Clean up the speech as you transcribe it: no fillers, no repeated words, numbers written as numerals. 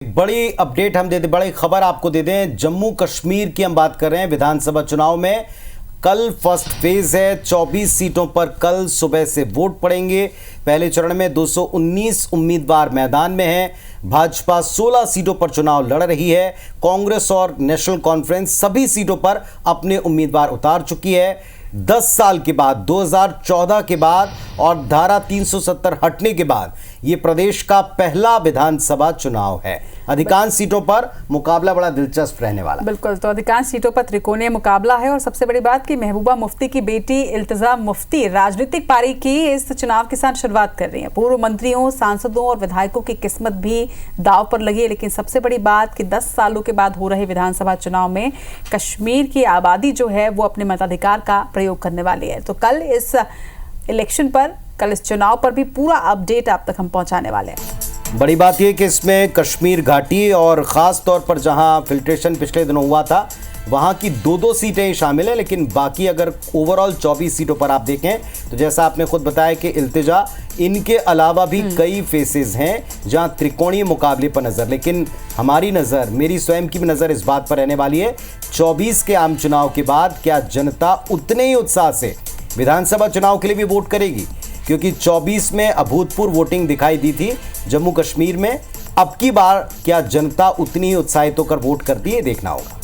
बड़ी अपडेट हम दे दें, बड़ी खबर आपको दे दें। जम्मू कश्मीर की हम बात कर रहे हैं। विधानसभा चुनाव में कल फर्स्ट फेज है। 24 सीटों पर कल सुबह से वोट पड़ेंगे। पहले चरण में 219 उम्मीदवार मैदान में हैं। भाजपा 16 सीटों पर चुनाव लड़ रही है। कांग्रेस और नेशनल कॉन्फ्रेंस सभी सीटों पर अपने उम्मीदवार उतार चुकी है। 10 साल के बाद, 2014 के बाद और धारा 370 हटने के बाद ये प्रदेश का पहला विधानसभा चुनाव है। अधिकांश सीटों पर मुकाबला बड़ा दिलचस्प रहने वाला। बिल्कुल, तो अधिकांश सीटों पर त्रिकोणीय मुकाबला है। और सबसे बड़ी बात कि महबूबा मुफ्ती की बेटी इल्तिजा मुफ्ती राजनीतिक पारी की इस चुनाव के साथ शुरुआत कर रही है। पूर्व मंत्रियों, सांसदों और विधायकों की किस्मत भी दांव पर लगी है। लेकिन सबसे बड़ी बात कि 10 सालों के बाद हो रहे विधानसभा चुनाव में कश्मीर की आबादी जो है वो अपने मताधिकार का प्रयोग करने वाली है। तो कल इस इलेक्शन पर, कल इस चुनाव पर भी पूरा अपडेट आप तक हम पहुंचाने वाले हैं। बड़ी बात यह कि इसमें कश्मीर घाटी और ख़ास तौर पर जहां फिल्ट्रेशन पिछले दिनों हुआ था वहां की 2-2 सीटें शामिल हैं। लेकिन बाकी अगर ओवरऑल 24 सीटों पर आप देखें तो जैसा आपने खुद बताया कि इल्तिजा, इनके अलावा भी कई फेसेस हैं जहां त्रिकोणीय मुकाबले पर नज़र। लेकिन हमारी नज़र, मेरी स्वयं की भी नज़र इस बात पर रहने वाली है, 24 के आम चुनाव के बाद क्या जनता उतने ही उत्साह से विधानसभा चुनाव के लिए भी वोट करेगी? क्योंकि 24 में अभूतपूर्व वोटिंग दिखाई दी थी जम्मू कश्मीर में। अब की बार क्या जनता उतनी ही उत्साहित होकर वोट करती है, देखना होगा।